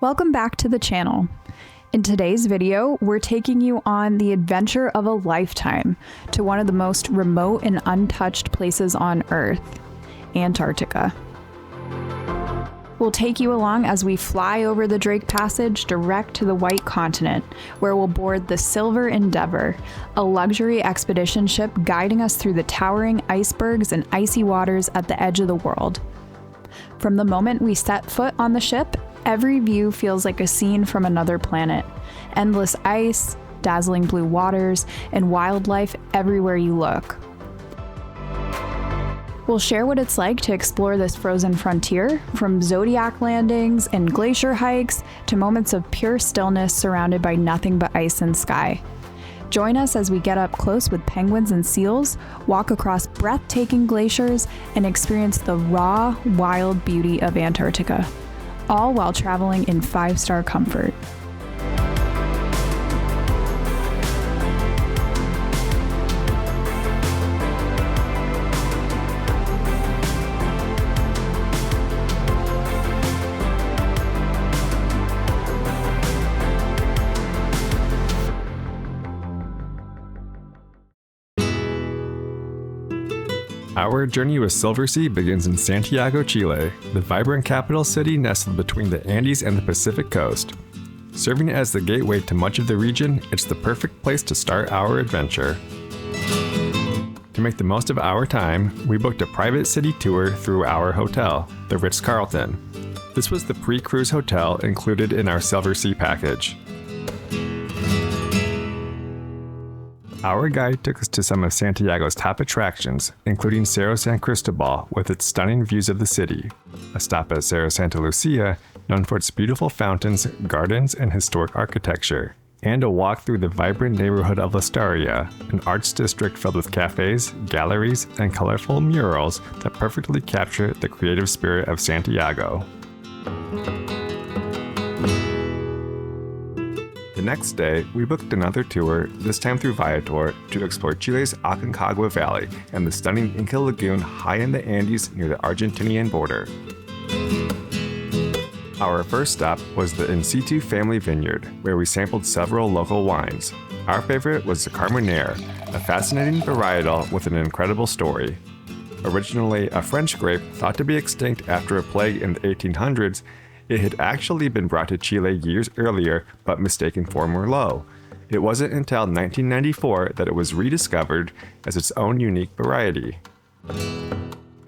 Welcome back to the channel. In today's video, we're taking you on the adventure of a lifetime to one of the most remote and untouched places on Earth, Antarctica. We'll take you along as we fly over the Drake Passage direct to the White Continent, where we'll board the Silver Endeavour, a luxury expedition ship guiding us through the towering icebergs and icy waters at the edge of the world. From the moment we set foot on the ship, every view feels like a scene from another planet. Endless ice, dazzling blue waters, and wildlife everywhere you look. We'll share what it's like to explore this frozen frontier, from zodiac landings and glacier hikes to moments of pure stillness surrounded by nothing but ice and sky. Join us as we get up close with penguins and seals, walk across breathtaking glaciers, and experience the raw, wild beauty of Antarctica, all while traveling in 5-star comfort. Our journey with Silversea begins in Santiago, Chile, the vibrant capital city nestled between the Andes and the Pacific coast. Serving as the gateway to much of the region, it's the perfect place to start our adventure. To make the most of our time, we booked a private city tour through our hotel, the Ritz-Carlton. This was the pre-cruise hotel included in our Silversea package. Our guide took us to some of Santiago's top attractions, including Cerro San Cristobal with its stunning views of the city, a stop at Cerro Santa Lucia, known for its beautiful fountains, gardens, and historic architecture, and a walk through the vibrant neighborhood of La Staria, an arts district filled with cafes, galleries, and colorful murals that perfectly capture the creative spirit of Santiago. The next day, we booked another tour, this time through Viator, to explore Chile's Aconcagua Valley and the stunning Inca Lagoon high in the Andes near the Argentinian border. Our first stop was the In Situ Family Vineyard, where we sampled several local wines. Our favorite was the Carmenere, a fascinating varietal with an incredible story. Originally a French grape thought to be extinct after a plague in the 1800s, it had actually been brought to Chile years earlier, but mistaken for Merlot. It wasn't until 1994 that it was rediscovered as its own unique variety.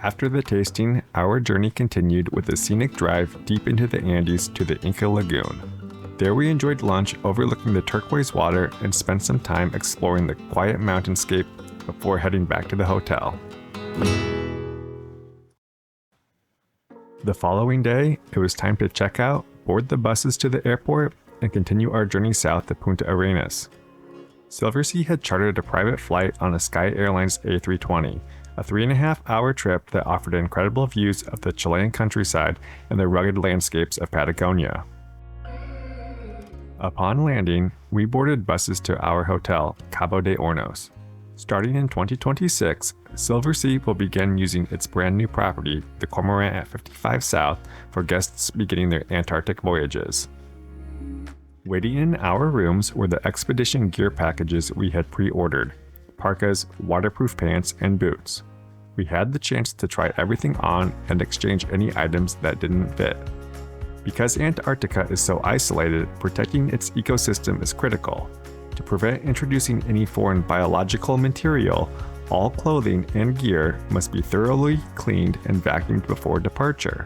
After the tasting, our journey continued with a scenic drive deep into the Andes to the Inca Lagoon. There we enjoyed lunch overlooking the turquoise water and spent some time exploring the quiet mountainscape before heading back to the hotel. The following day, it was time to check out, board the buses to the airport, and continue our journey south to Punta Arenas. Silversea had chartered a private flight on a Sky Airlines A320, a 3.5-hour trip that offered incredible views of the Chilean countryside and the rugged landscapes of Patagonia. Upon landing, we boarded buses to our hotel, Cabo de Hornos. Starting in 2026, Silversea will begin using its brand new property, the Cormorant at 55 South, for guests beginning their Antarctic voyages. Waiting in our rooms were the expedition gear packages we had pre-ordered: parkas, waterproof pants, and boots. We had the chance to try everything on and exchange any items that didn't fit. Because Antarctica is so isolated, protecting its ecosystem is critical. To prevent introducing any foreign biological material, all clothing and gear must be thoroughly cleaned and vacuumed before departure.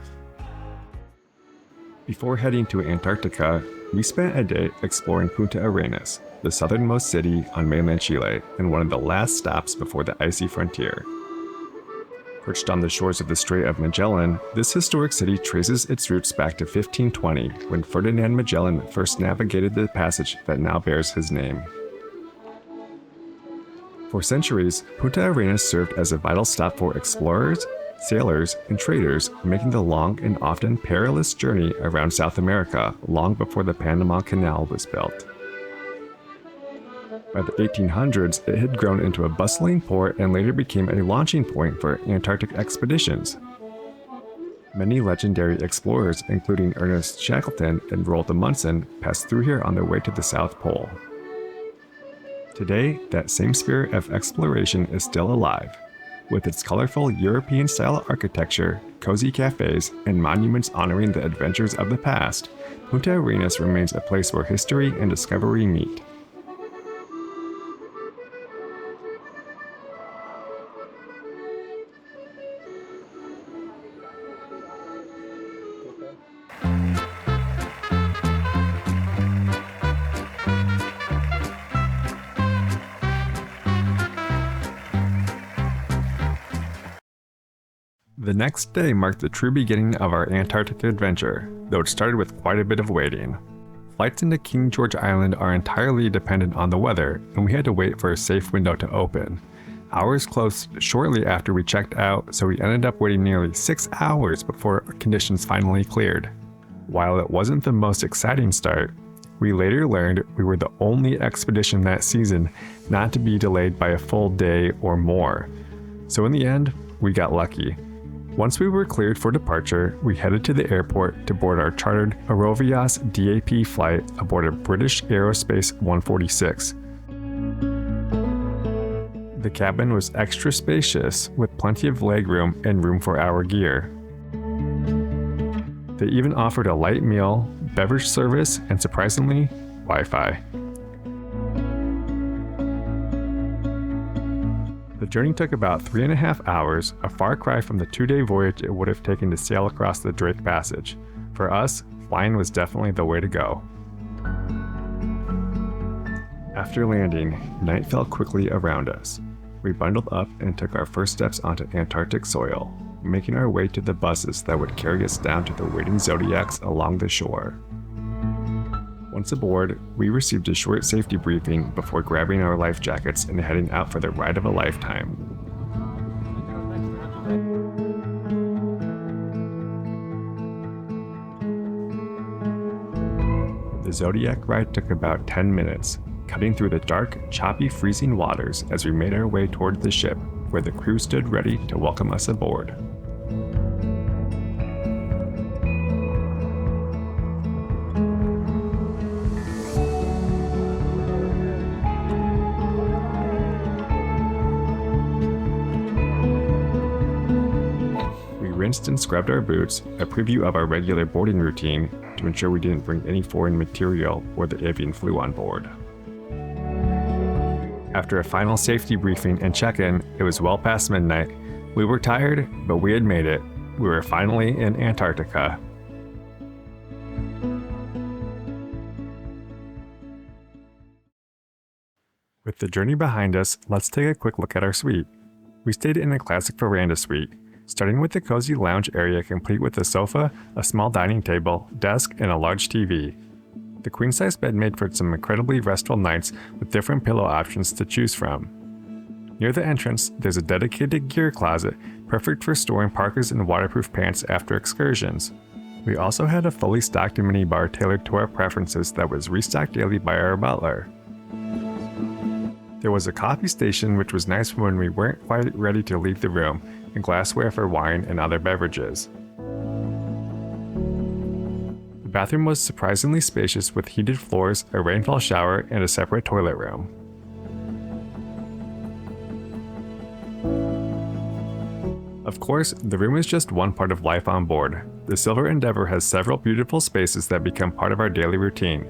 Before heading to Antarctica, we spent a day exploring Punta Arenas, the southernmost city on mainland Chile and one of the last stops before the icy frontier. Perched on the shores of the Strait of Magellan, this historic city traces its roots back to 1520, when Ferdinand Magellan first navigated the passage that now bears his name. For centuries, Punta Arenas served as a vital stop for explorers, sailors, and traders, making the long and often perilous journey around South America long before the Panama Canal was built. By the 1800s, it had grown into a bustling port and later became a launching point for Antarctic expeditions. Many legendary explorers, including Ernest Shackleton and Roald Amundsen, passed through here on their way to the South Pole. Today, that same spirit of exploration is still alive. With its colorful European-style architecture, cozy cafes, and monuments honoring the adventures of the past, Punta Arenas remains a place where history and discovery meet. The next day marked the true beginning of our Antarctic adventure, though it started with quite a bit of waiting. Flights into King George Island are entirely dependent on the weather, and we had to wait for a safe window to open. Ours closed shortly after we checked out, so we ended up waiting nearly 6 hours before conditions finally cleared. While it wasn't the most exciting start, we later learned we were the only expedition that season not to be delayed by a full day or more. So in the end, we got lucky. Once we were cleared for departure, we headed to the airport to board our chartered Aerovias DAP flight aboard a British Aerospace 146. The cabin was extra spacious, with plenty of legroom and room for our gear. They even offered a light meal, beverage service, and surprisingly, Wi-Fi. The journey took about 3.5 hours, a far cry from the 2-day voyage it would have taken to sail across the Drake Passage. For us, flying was definitely the way to go. After landing, night fell quickly around us. We bundled up and took our first steps onto Antarctic soil, making our way to the buses that would carry us down to the waiting Zodiacs along the shore. Once aboard, we received a short safety briefing before grabbing our life jackets and heading out for the ride of a lifetime. The Zodiac ride took about 10 minutes, cutting through the dark, choppy, freezing waters as we made our way toward the ship, where the crew stood ready to welcome us aboard. Rinsed and scrubbed our boots, a preview of our regular boarding routine to ensure we didn't bring any foreign material or the avian flu on board. After a final safety briefing and check-in, it was well past midnight. We were tired, but we had made it. We were finally in Antarctica. With the journey behind us, let's take a quick look at our suite. We stayed in a classic veranda suite, starting with the cozy lounge area complete with a sofa, a small dining table, desk, and a large TV. The queen-size bed made for some incredibly restful nights with different pillow options to choose from. Near the entrance, there's a dedicated gear closet, perfect for storing parkas and waterproof pants after excursions. We also had a fully stocked minibar tailored to our preferences that was restocked daily by our butler. There was a coffee station, which was nice when we weren't quite ready to leave the room, and glassware for wine and other beverages. The bathroom was surprisingly spacious with heated floors, a rainfall shower, and a separate toilet room. Of course, the room is just one part of life on board. The Silver Endeavour has several beautiful spaces that become part of our daily routine.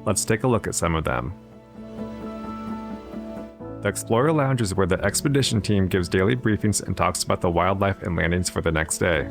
Let's take a look at some of them. The Explorer Lounge is where the expedition team gives daily briefings and talks about the wildlife and landings for the next day.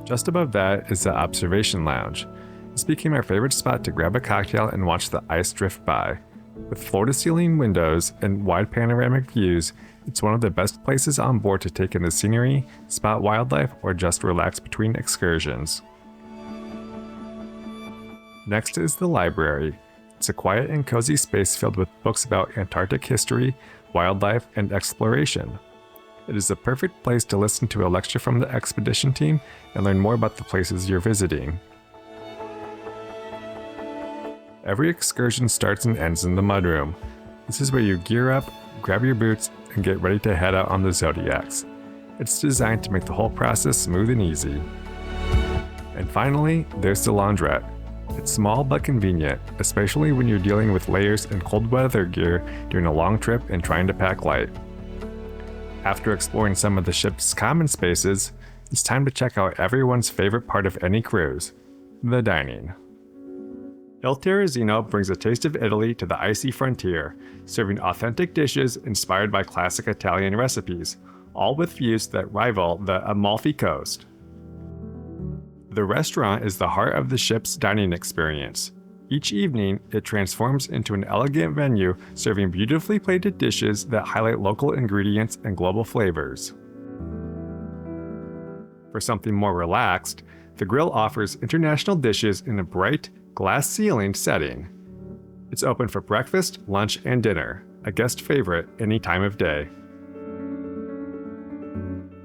Just above that is the Observation Lounge. This became our favorite spot to grab a cocktail and watch the ice drift by. With floor-to-ceiling windows and wide panoramic views, it's one of the best places on board to take in the scenery, spot wildlife, or just relax between excursions. Next is the library. It's a quiet and cozy space filled with books about Antarctic history, wildlife, and exploration. It is a perfect place to listen to a lecture from the expedition team and learn more about the places you're visiting. Every excursion starts and ends in the mudroom. This is where you gear up, grab your boots, and get ready to head out on the Zodiacs. It's designed to make the whole process smooth and easy. And finally, there's the laundrette. It's small but convenient, especially when you're dealing with layers and cold weather gear during a long trip and trying to pack light. After exploring some of the ship's common spaces, it's time to check out everyone's favorite part of any cruise, the dining. Il Terrazzino brings a taste of Italy to the icy frontier, serving authentic dishes inspired by classic Italian recipes, all with views that rival the Amalfi Coast. The restaurant is the heart of the ship's dining experience. Each evening, it transforms into an elegant venue serving beautifully plated dishes that highlight local ingredients and global flavors. For something more relaxed, the grill offers international dishes in a bright, glass-ceilinged setting. It's open for breakfast, lunch, and dinner, a guest favorite any time of day.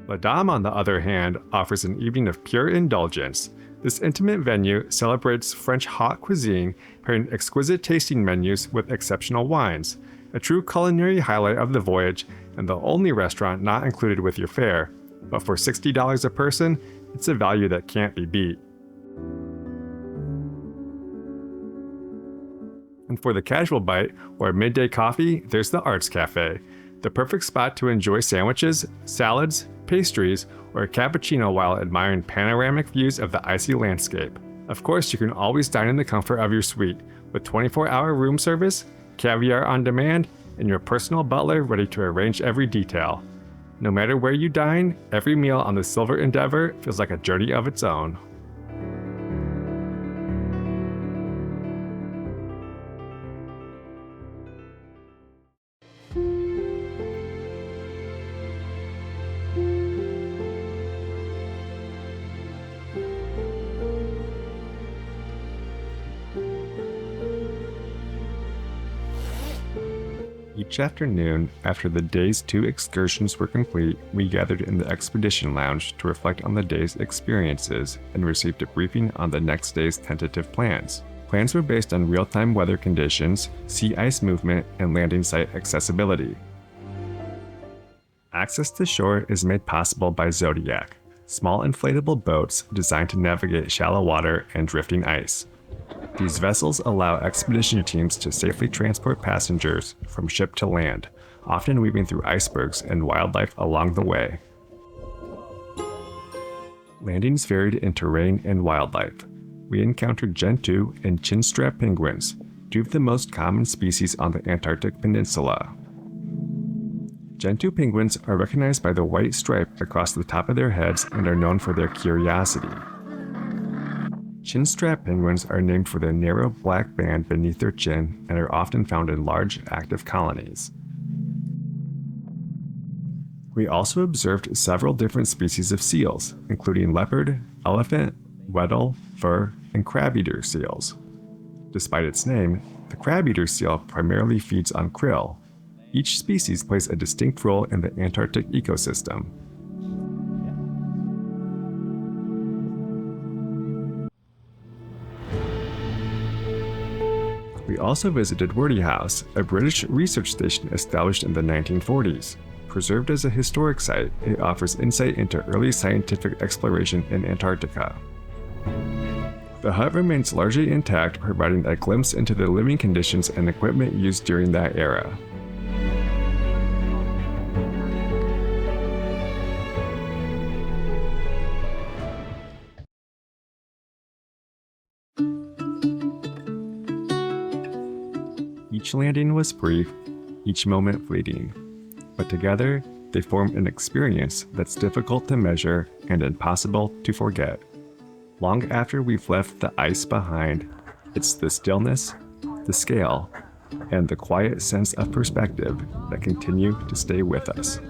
La Dame, on the other hand, offers an evening of pure indulgence. This intimate venue celebrates French haute cuisine, pairing exquisite tasting menus with exceptional wines, a true culinary highlight of the voyage and the only restaurant not included with your fare. But for $60 a person, it's a value that can't be beat. And for the casual bite or midday coffee, there's the Arts Cafe, the perfect spot to enjoy sandwiches, salads, pastries, or a cappuccino while admiring panoramic views of the icy landscape. Of course, you can always dine in the comfort of your suite, with 24-hour room service, caviar on demand, and your personal butler ready to arrange every detail. No matter where you dine, every meal on the Silver Endeavour feels like a journey of its own. Each afternoon, after the day's 2 excursions were complete, we gathered in the expedition lounge to reflect on the day's experiences and received a briefing on the next day's tentative plans. Plans were based on real-time weather conditions, sea ice movement, and landing site accessibility. Access to shore is made possible by Zodiac, small inflatable boats designed to navigate shallow water and drifting ice. These vessels allow expedition teams to safely transport passengers from ship to land, often weaving through icebergs and wildlife along the way. Landings varied in terrain and wildlife. We encountered gentoo and chinstrap penguins, 2 of the most common species on the Antarctic Peninsula. Gentoo penguins are recognized by the white stripe across the top of their heads and are known for their curiosity. Chinstrap penguins are named for the narrow black band beneath their chin and are often found in large, active colonies. We also observed several different species of seals, including leopard, elephant, weddell, fur, and crab-eater seals. Despite its name, the crab-eater seal primarily feeds on krill. Each species plays a distinct role in the Antarctic ecosystem. We also visited Wordie House, a British research station established in the 1940s. Preserved as a historic site, it offers insight into early scientific exploration in Antarctica. The hut remains largely intact, providing a glimpse into the living conditions and equipment used during that era. Each landing was brief, each moment fleeting, but together they form an experience that's difficult to measure and impossible to forget. Long after we've left the ice behind, it's the stillness, the scale, and the quiet sense of perspective that continue to stay with us.